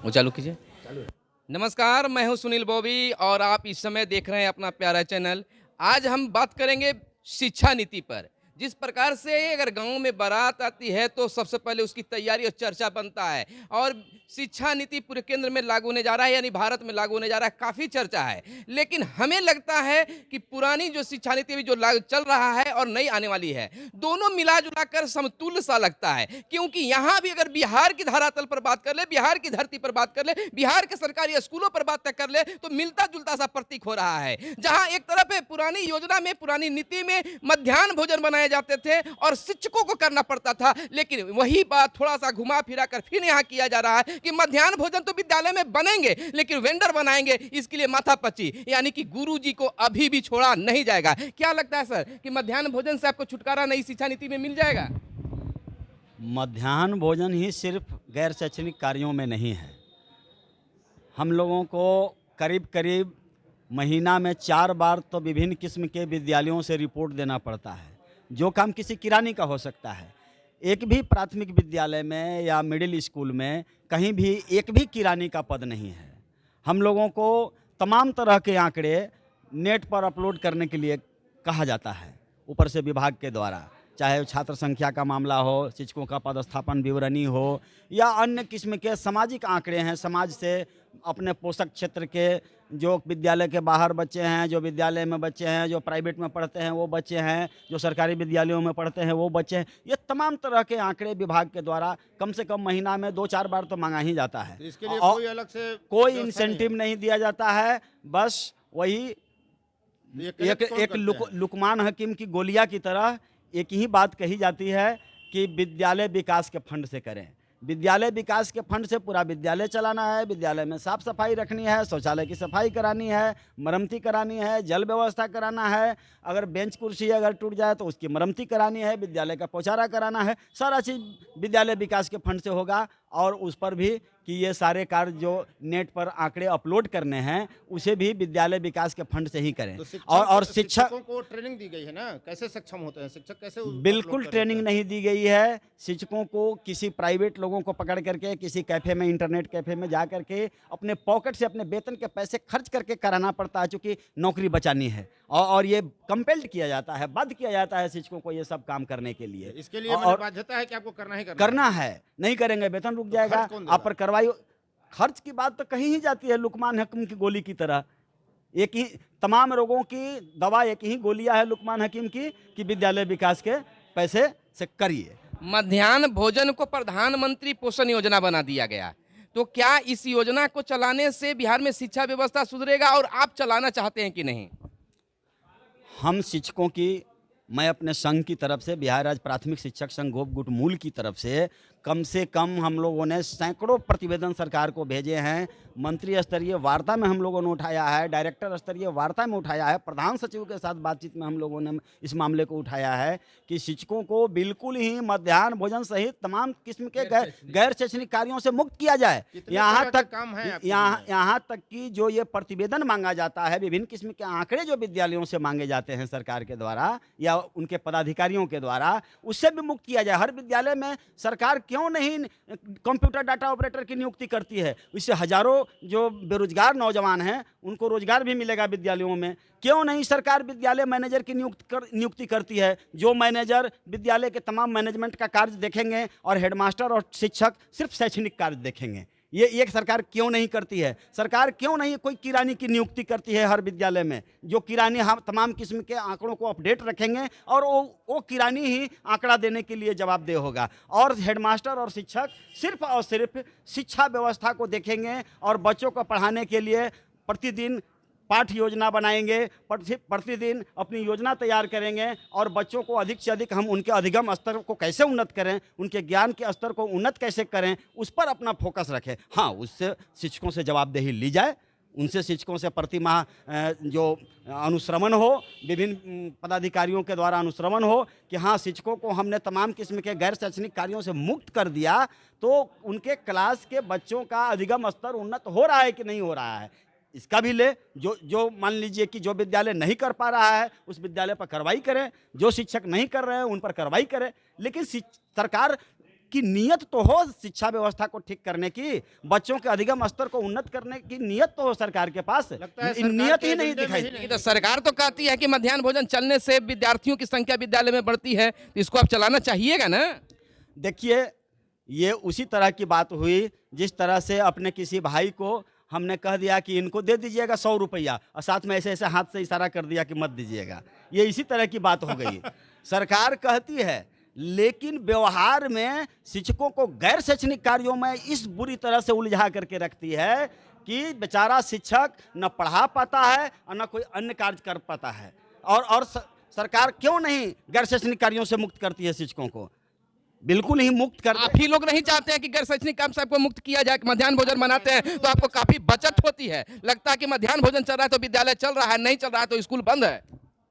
वो चालू कीजिए। नमस्कार, मैं हूं सुनील बॉबी और आप इस समय देख रहे हैं अपना प्यारा चैनल। आज हम बात करेंगे शिक्षा नीति पर। जिस प्रकार से अगर गांव में बारात आती है तो सबसे पहले उसकी तैयारी और चर्चा बनता है, और शिक्षा नीति पूरे केंद्र में लागू होने जा रहा है, यानी भारत में लागू होने जा रहा है, काफ़ी चर्चा है। लेकिन हमें लगता है कि पुरानी जो शिक्षा नीति अभी जो लागू चल रहा है और नई आने वाली है, दोनों मिला जुला कर समतुल्य सा लगता है। क्योंकि यहाँ भी अगर बिहार की धरातल पर बात कर ले, बिहार की धरती पर बात कर ले, बिहार के सरकारी स्कूलों पर बात कर ले, तो मिलता जुलता सा प्रतीक हो रहा है। जहाँ एक तरफ है पुरानी योजना में, पुरानी नीति में मध्याह्न भोजन बनाए जाते थे और शिक्षकों को करना पड़ता था, लेकिन वही बात थोड़ा सा घुमा फिरा कर फिर यहाँ किया जा रहा है कि मध्याह्न भोजन तो विद्यालय में बनेंगे, लेकिन वेंडर बनाएंगे, इसके लिए माथापच्ची, यानी कि गुरुजी को अभी भी छोड़ा नहीं जाएगा। क्या लगता है सर कि मध्याह्न भोजन से आपको छुटकारा नई शिक्षा नीति में मिल जाएगा? मध्याह्न भोजन ही सिर्फ गैर शैक्षणिक कार्यों में नहीं है। हम लोगों को करीब करीब महीना में 4 बार तो विभिन्न किस्म के विद्यालयों से रिपोर्ट देना पड़ता है। जो काम किसी किरानी का हो सकता है, एक भी प्राथमिक विद्यालय में या मिडिल स्कूल में कहीं भी एक भी किरानी का पद नहीं है। हम लोगों को तमाम तरह के आंकड़े नेट पर अपलोड करने के लिए कहा जाता है ऊपर से विभाग के द्वारा, चाहे छात्र संख्या का मामला हो, शिक्षकों का पदस्थापन विवरणी हो, या अन्य किस्म के सामाजिक आंकड़े हैं। समाज से अपने पोषक क्षेत्र के जो विद्यालय के बाहर बच्चे हैं, जो विद्यालय में बच्चे हैं, जो प्राइवेट में पढ़ते हैं वो बच्चे हैं, जो सरकारी विद्यालयों में पढ़ते हैं वो बच्चे हैं, ये तमाम तरह के आंकड़े विभाग के द्वारा कम से कम महीना में 2-4 बार तो मांगा ही जाता है। तो इसके लिए और कोई अलग से कोई व्यवस्था इंसेंटिव नहीं नहीं दिया जाता है। बस वही है। ये एक कलेक्ट कौन एक करते लुक, हैं? लुकमान हकीम की गोलियां की तरह एक ही बात कही जाती है कि विद्यालय विकास के फंड से करें। विद्यालय विकास के फंड से पूरा विद्यालय चलाना है, विद्यालय में साफ सफाई रखनी है, शौचालय की सफाई करानी है, मरम्मती करानी है, जल व्यवस्था कराना है, अगर बेंच कुर्सी अगर टूट जाए तो उसकी मरम्मती करानी है, विद्यालय का पौचारा कराना है। सारा चीज़ विद्यालय विकास के फंड से होगा। और उस पर भी कि ये सारे कार्य जो नेट पर आंकड़े अपलोड करने हैं उसे भी विद्यालय विकास के फंड से ही करें। तो और शिक्षक शिक्षकों को ट्रेनिंग दी गई है ना, कैसे सक्षम होते हैं शिक्षक, कैसे बिल्कुल upload कर ट्रेनिंग देते हैं? नहीं दी गई है। शिक्षकों को किसी प्राइवेट लोगों को पकड़ करके किसी कैफ़े में, इंटरनेट कैफ़े में जा करके अपने पॉकेट से अपने वेतन के पैसे खर्च करके कराना पड़ता है, चूँकि नौकरी बचानी है। और ये कंपेल्ड किया जाता है, बाध्य किया जाता है शिक्षकों को ये सब काम करने के लिए। इसके लिए और बाध्यता है कि आपको करना ही करना है, नहीं करेंगे वेतन रुक जाएगा। खर्च कौन देगा? आप पर कार्रवाई, खर्च की बात तो कहीं ही जाती है लुकमान हकीम की गोली की तरह। एक ही तमाम रोगों की दवा, एक ही गोलियां है लुकमान हकीम की कि विद्यालय विकास के पैसे से करिए। मध्याह्न भोजन को प्रधानमंत्री पोषण योजना बना दिया गया, तो क्या इस योजना को चलाने से बिहार में शिक्षा व्यवस्था सुधरेगा, और आप चलाना चाहते हैं कि नहीं? हम शिक्षकों की, मैं अपने संघ की तरफ से, बिहार राज्य प्राथमिक शिक्षक संघ गोपगुट मूल की तरफ से कम हम लोगों ने सैकड़ों प्रतिवेदन सरकार को भेजे हैं। मंत्री स्तरीय वार्ता में हम लोगों ने उठाया है, डायरेक्टर स्तरीय वार्ता में उठाया है, प्रधान सचिव के साथ बातचीत में हम लोगों ने इस मामले को उठाया है कि शिक्षकों को बिल्कुल ही मध्याह्न भोजन सहित तमाम किस्म के गैर शैक्षणिक कार्यों से मुक्त किया जाए। कितने यहाँ तरह के तक काम हैं आपके यहाँ तक कि जो ये प्रतिवेदन मांगा जाता है, विभिन्न किस्म के आंकड़े जो विद्यालयों से मांगे जाते हैं सरकार के द्वारा या उनके पदाधिकारियों के द्वारा, उससे भी मुक्त किया जाए। हर विद्यालय में सरकार क्यों नहीं कंप्यूटर डाटा ऑपरेटर की नियुक्ति करती है? इससे हजारों जो बेरोजगार नौजवान हैं उनको रोजगार भी मिलेगा विद्यालयों में। क्यों नहीं सरकार विद्यालय मैनेजर की नियुक्ति करती है? जो मैनेजर विद्यालय के तमाम मैनेजमेंट का कार्य देखेंगे और हेडमास्टर और शिक्षक सिर्फ शैक्षणिक कार्य देखेंगे। ये सरकार क्यों नहीं करती है? सरकार क्यों नहीं कोई किरानी की नियुक्ति करती है हर विद्यालय में, जो किरानी हम तमाम किस्म के आंकड़ों को अपडेट रखेंगे और वो किरानी ही आंकड़ा देने के लिए जवाबदेह होगा। और हेडमास्टर और शिक्षक सिर्फ और सिर्फ शिक्षा व्यवस्था को देखेंगे और बच्चों को पढ़ाने के लिए प्रतिदिन पाठ योजना बनाएंगे, प्रतिदिन अपनी योजना तैयार करेंगे और बच्चों को अधिक से अधिक हम उनके अधिगम स्तर को कैसे उन्नत करें, उनके ज्ञान के स्तर को उन्नत कैसे करें, उस पर अपना फोकस रखें। हाँ, उससे शिक्षकों से जवाबदेही ली जाए, उनसे शिक्षकों से प्रति माह जो अनुश्रवण हो, विभिन्न पदाधिकारियों के द्वारा अनुश्रवण हो कि हाँ शिक्षकों को हमने तमाम किस्म के गैर शैक्षणिक कार्यों से मुक्त कर दिया, तो उनके क्लास के बच्चों का अधिगम स्तर उन्नत हो रहा है कि नहीं हो रहा है, इसका भी ले। जो मान लीजिए कि जो विद्यालय नहीं कर पा रहा है उस विद्यालय पर कार्रवाई करें, जो शिक्षक नहीं कर रहे हैं उन पर कार्रवाई करें। लेकिन सरकार कि नियत तो हो शिक्षा व्यवस्था को ठीक करने की, बच्चों के अधिगम स्तर को उन्नत करने की नियत तो हो सरकार के पास। लगता है सरकार नियत के ही नहीं एजेंडे में दिखाई ही दी। ये तो सरकार तो कहती है कि मध्याह्न भोजन चलने से विद्यार्थियों की संख्या विद्यालय में बढ़ती है, तो इसको अब चलाना चाहिएगा ना। देखिए, ये उसी तरह की बात हुई जिस तरह से अपने किसी भाई को हमने कह दिया कि इनको दे दीजिएगा 100 रुपया, और साथ में ऐसे ऐसे हाथ से इशारा कर दिया कि मत दीजिएगा। ये इसी तरह की बात हो गई। सरकार कहती है, लेकिन व्यवहार में शिक्षकों को गैर शैक्षणिक कार्यों में इस बुरी तरह से उलझा करके रखती है कि बेचारा शिक्षक न पढ़ा पाता है और न कोई अन्य कार्य कर पाता है। और सरकार क्यों नहीं गैर शैक्षणिक कार्यों से मुक्त करती है शिक्षकों को? बिल्कुल ही मुक्त कर। आप ही लोग नहीं चाहते हैं कि गैर शैक्षणिक काम से आपको मुक्त किया जाए। मध्याह्न भोजन बनाते हैं तो आपको काफी बचत होती है। लगता है कि मध्याह्न भोजन चल रहा है तो विद्यालय चल रहा है, नहीं चल रहा है तो स्कूल बंद है।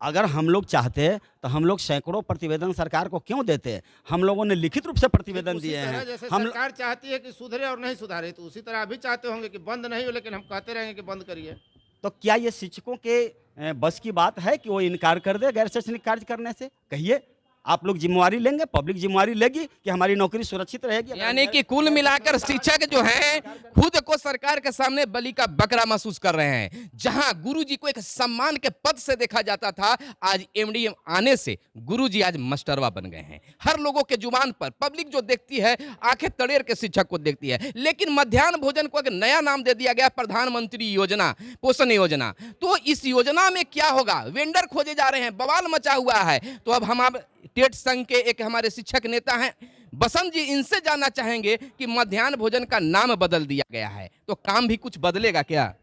अगर हम लोग चाहते तो हम लोग सैकड़ों प्रतिवेदन सरकार को क्यों देते? हम लोगों ने लिखित रूप से प्रतिवेदन उसी दिए तरह हैं। जैसे हम सरकार चाहती है कि सुधरे और नहीं सुधारे, तो उसी तरह अभी चाहते होंगे कि बंद नहीं हो, लेकिन हम कहते रहेंगे कि बंद करिए। तो क्या ये शिक्षकों के बस की बात है कि वो इनकार कर दे गैर शैक्षणिक कार्य करने से? कहिए, आप लोग जिम्मेवारी लेंगे, पब्लिक जिम्मेवारी लेगी कि हमारी नौकरी सुरक्षित रहेगी? यानी कि कुल मिलाकर शिक्षक जो हैं खुद को सरकार के सामने बलि का बकरा महसूस कर रहे हैं। जहां गुरुजी को एक सम्मान के पद से देखा जाता था, आज एमडीएम आने से गुरुजी आज मास्टरवा बन गए हैं। हर लोगों के जुबान पर पब्लिक जो देखती है, आंखें तड़ेर के शिक्षक को देखती है। लेकिन मध्याह्न भोजन को एक नया नाम दे दिया गया, प्रधानमंत्री योजना, पोषण योजना। तो इस योजना में क्या होगा? वेंडर खोजे जा रहे हैं, बवाल मचा हुआ है। तो अब हम टेट संघ के एक हमारे शिक्षक नेता हैं बसंत जी, इनसे जानना चाहेंगे कि मध्याह्न भोजन का नाम बदल दिया गया है तो काम भी कुछ बदलेगा क्या?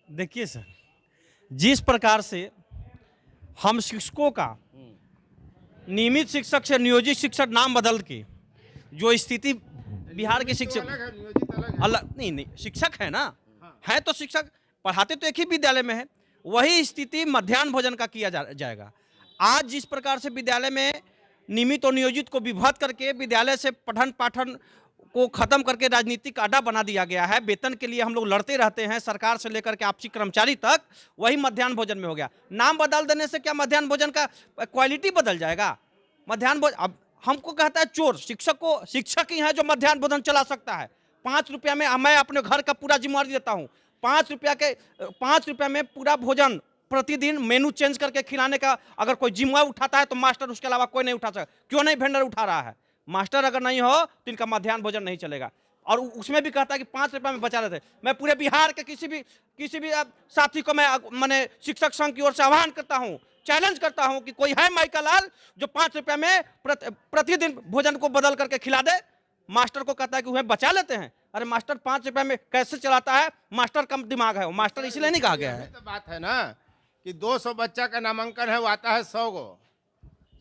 देखिए सर, जिस प्रकार से हम शिक्षकों का नियमित शिक्षक से नियोजित शिक्षक नाम बदल के जो स्थिति बिहार के शिक्षक अलग है, नियोजित अलग है। अलग नहीं, शिक्षक है ना, है तो शिक्षक पढ़ाते तो एक ही विद्यालय में है, वही स्थिति मध्याह्न भोजन का किया जाएगा। आज जिस प्रकार से विद्यालय में नियमित और नियोजित को विभक्त करके विद्यालय से पठन पाठन को खत्म करके राजनीतिक अड्डा बना दिया गया है, वेतन के लिए हम लोग लड़ते रहते हैं सरकार से लेकर के आपसी कर्मचारी तक, वही मध्याह्न भोजन में हो गया। नाम बदल देने से क्या मध्याह्न भोजन का क्वालिटी बदल जाएगा? मध्याह्न भोजन अब हमको कहता है चोर, शिक्षक ही है जो मध्याह्न भोजन चला सकता है। 5 रुपया में मैं अपने घर का पूरा जिम्मेवारी देता हूँ। 5 रुपया में पूरा भोजन प्रतिदिन मेनू चेंज करके खिलाने का अगर कोई जिम्मेवारी उठाता है तो मास्टर, उसके अलावा कोई नहीं उठा सकता। क्यों नहीं वेंडर उठा रहा है? मास्टर अगर नहीं हो तो इनका मध्याह्न भोजन नहीं चलेगा। और उसमें भी कहता है कि 5 रुपये में बचा लेते। मैं पूरे बिहार के किसी भी साथी को मैंने शिक्षक संघ की ओर से आह्वान करता हूँ, चैलेंज करता हूँ कि कोई है माइका लाल जो 5 रुपये में प्रतिदिन भोजन को बदल करके खिला दे। मास्टर को कहता है कि वह बचा लेते हैं। अरे मास्टर 5 रुपये में कैसे चलाता है? मास्टर कम दिमाग है, वो मास्टर इसलिए नहीं कहा गया है। तो बात है ना कि 200 बच्चा का नामांकन है, वो आता है 100 गो।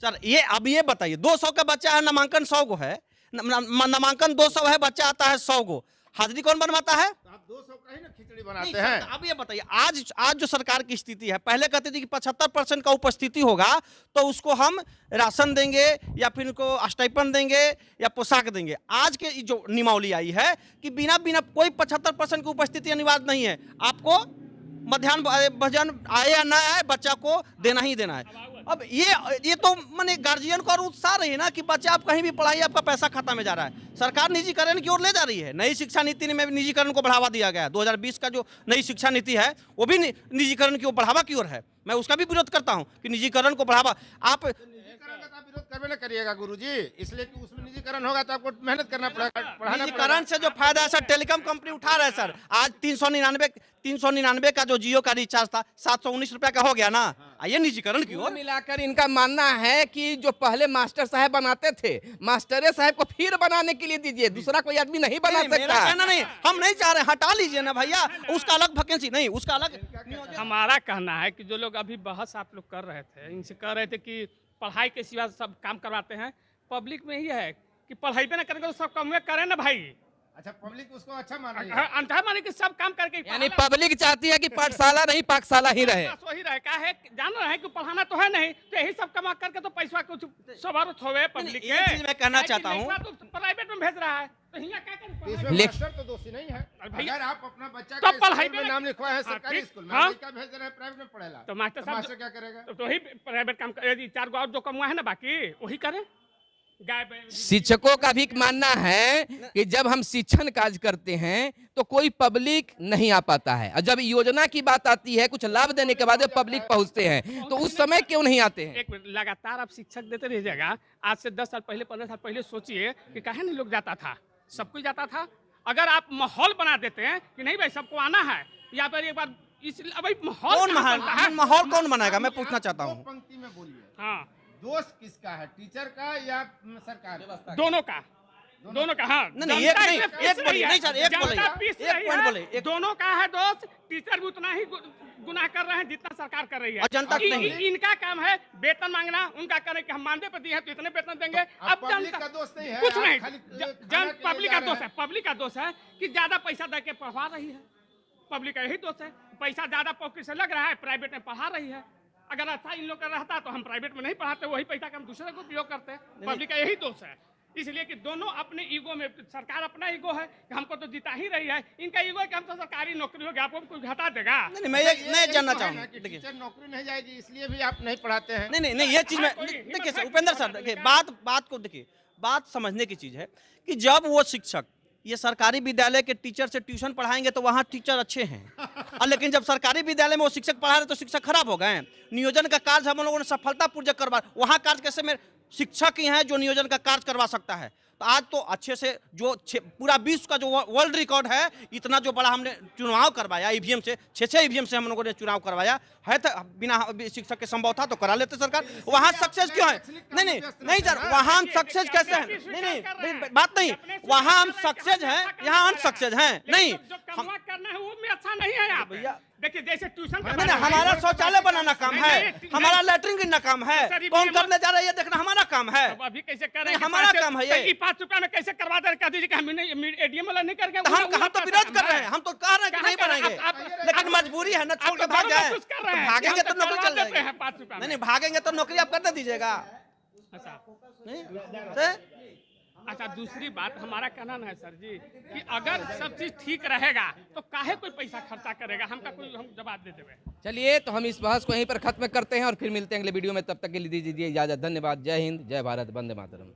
सर ये बताइए, 200 का बच्चा है, नामांकन 100 गो है, नामांकन 200 है, बच्चा आता है 100 गो, हाजिरी कौन बनवाता है? तो आप 200 का ही ना खिचड़ी बनाते नहीं, हैं। सर, अब ये बताइए, आज जो सरकार की स्थिति है, पहले कहती थी कि 75% का उपस्थिति होगा तो उसको हम राशन देंगे या फिर उनको स्टाइपेंड देंगे या पोशाक देंगे। आज के जो नियमावली आई है कि बिना कोई 75% की उपस्थिति अनिवार्य नहीं है, आपको मध्याह्न भोजन आए या ना आए बच्चा को देना ही देना है। अब ये तो माने गार्जियन को और उत्साह रही है ना कि बच्चा आप कहीं भी पढ़ाइए, आपका पैसा खाता में जा रहा है। सरकार निजीकरण की ओर ले जा रही है। नई शिक्षा नीति में भी निजीकरण को बढ़ावा दिया गया है। 2020 का जो नई शिक्षा नीति है वो भी निजीकरण की ओर बढ़ावा की ओर है। मैं उसका भी विरोध करता हूँ कि निजीकरण को बढ़ावा। आप निजीकरण का तो आप विरोध करबे ना करिएगा गुरुजी, इसलिए कि उसमें निजीकरण होगा तो आपको मेहनत करना पड़ेगा, पढ़ाना निजीकरण से जो फायदा है सर, टेलीकॉम कंपनी उठा रहा है सर। आज 399 का जो जियो का रिचार्ज था 719 रुपया का हो गया ना, ये निजीकरण की कुल ओर। मिलाकर इनका मानना है कि जो पहले मास्टर साहब बनाते थे, मास्टरे साहब को फिर बनाने के लिए दीजिए, दूसरा कोई आदमी नहीं बना नहीं, मेरा सकता। कहना नहीं, हम नहीं चाह रहे, हटा लीजिए ना भैया, उसका अलग वैकेंसी नहीं, उसका अलग नियोजन। हमारा कहना है कि जो लोग अभी बहस आप लोग कर रहे थे, इनसे कह रहे थे कि पढ़ाई के सिवा सब काम करवाते हैं, पब्लिक में ही है कि पढ़ाई पे ना करेंगे तो सब काम करें ना भाई। अच्छा, पब्लिक उसको अच्छा मान रही है। अंधा माने कि सब काम करके यानी पब्लिक चाहती है कि पाठशाला नहीं पाकशाला ही रहे। वही रहे का है, जान रहे हैं कि पढ़ाना तो है नहीं, तो यही सब कमा करके तो पैसा कुछ स्वाभाविक होवे पब्लिक एक चीज मैं कहना चाहता हूँ, प्राइवेट में भेज रहा है तो यहाँ क्या तो इसमें करें? मास्टर तो दोषी नहीं है। भैया, अगर आप अपना बच्चा तो का पढ़ाई स्कूल में में नाम लिखवाए हैं सरकारी ठीक, स्कूल में, हाँ। लड़का भेज रहे हैं प्राइवेट में पढ़ेला, तो मास्टर साहब क्या करेगा? तो वही प्राइवेट काम, यदि 4 गो और जो कमुआ है ना बाकी वही करें, शिक्षकों का भी मानना है कि जब हम शिक्षण कार्य करते हैं तो कोई पब्लिक नहीं आ पाता है, और जब योजना की बात आती है, कुछ लाभ देने के बाद पब्लिक पहुंचते हैं, तो उस समय क्यों नहीं आते हैं? एक मिनट, लगातार आप शिक्षक देते रहिएगा। आज से 10 साल पहले 15 साल पहले सोचिए कि काहे नहीं लोग जाता था, सब कोई जाता था। अगर आप माहौल बना देते हैं कि नहीं भाई सबको आना है, या फिर एक बार इस भाई माहौल कौन कहाँ बनता है? माहौल कौन बनाएगा, मैं पूछना चाहता हूँ। पंक्ति में बोलिए, हाँ, दोष किसका है, टीचर का या सरकार का? दोनों का, दोनों का। हाँ, नहीं, एक जनता नहीं, इसमें एक पीस बोलिए, रही है। नहीं सर, एक बोलिए, जनता पीस एक रही पॉइंट है। बोलिए, एक- दोनों का है दोस्त, टीचर भी उतना ही गुनाह कर रहे हैं जितना सरकार कर रही है। और जनता नहीं। इनका काम है वेतन मांगना, उनका करे कि हम मानदेय पर दिए हैं तो इतने वेतन देंगे। अब पब्लिक जनता का दोष नहीं है, कुछ आप नहीं, खाली जन पब्लिक का दोष है, पब्लिक का दोष है कि ज्यादा पैसा दे के पढ़वा रही है। पब्लिक का यही दोष है, पैसा ज्यादा पॉकेट से लग रहा है, प्राइवेट में पढ़ा रही है। अगर अच्छा इन लोग का रहता तो हम प्राइवेट में नहीं पढ़ाते, वही पैसा का हम दूसरे को उपयोग करते। पब्लिक का यही दोष है, इसलिए कि दोनों अपने ईगो में, सरकार अपना ईगो है कि हमको तो जीता ही रही है, इनका ईगो है कि हम तो सरकारी नौकरी हो गया, आपको कोई घटा देगा। नहीं, मैं जानना चाहूँगा, कि देखिए टीचर नौकरी नहीं जाएगी इसलिए भी आप नहीं पढ़ाते हैं। नहीं, ये चीज में हाँ, कोई देखिए हिम्मत सर, है उपेंद्र कि सर, नहीं देखिए पढ़ाने का? बात को देखिए, बात समझने की चीज है कि जब वो शिक्षक ये सरकारी विद्यालय के टीचर से ट्यूशन पढ़ाएंगे तो वहाँ टीचर अच्छे हैं, और लेकिन जब सरकारी विद्यालय में वो शिक्षक पढ़ा रहे तो शिक्षक खराब हो गए। नियोजन का कार्य हम लोगों ने सफलतापूर्वक करवा, वहाँ कार्य कैसे में शिक्षक ही हैं जो नियोजन का कार्य करवा सकता है। तो आज तो अच्छे से जो पूरा विश्व का जो वर्ल्ड रिकॉर्ड है, इतना जो बड़ा हमने चुनाव करवाया ईवीएम से, 6 ईवीएम से हम लोगों ने चुनाव करवाया है, तो बिना शिक्षक के संभव था तो करा लेते सरकार। वहाँ सक्सेस क्यों है? नहीं सर, वहाँ हम सक्सेस कैसे हैं? नहीं, बात नहीं, वहाँ हम सक्सेस हैं, यहाँ अनसक्सेस हैं। नहीं, जो कमवा करना है वो में अच्छा नहीं है आप भैया। देखिए जैसे ट्यूशन नहीं, हमारा शौचालय बनाना काम है, हमारा लैट्रिन गिनना काम है, कौन करने जा रहा है ये देखना हमारा काम है। अभी कैसे कर रहे नहीं, हैं? हमारा काम है ये। 5 रुपया में कैसे करवा दे, कह दीजिए कि हम एडीएम वाला नहीं करके। तो हम तो विरोध कर रहे हैं, हम तो कह रहे हैं कि नहीं बनाएंगे, लेकिन मजबूरी है ना, छोड़ के भाग जाए, भागेंगे तो नौकरी चल जाएगी। 5 रुपया नहीं, भागेंगे तो नौकरी आप कर दे दीजिएगा। नहीं, अच्छा, दूसरी बात हमारा कहना है सर जी कि अगर सब चीज ठीक रहेगा तो काहे कोई पैसा खर्चा करेगा, हमका कोई हम जवाब दे देवे। चलिए, तो हम इस बहस को यहीं पर खत्म करते हैं और फिर मिलते हैं अगले वीडियो में। तब तक के लिए दीजिए इजाजत। धन्यवाद। जय हिंद, जय भारत, वंदे मातरम।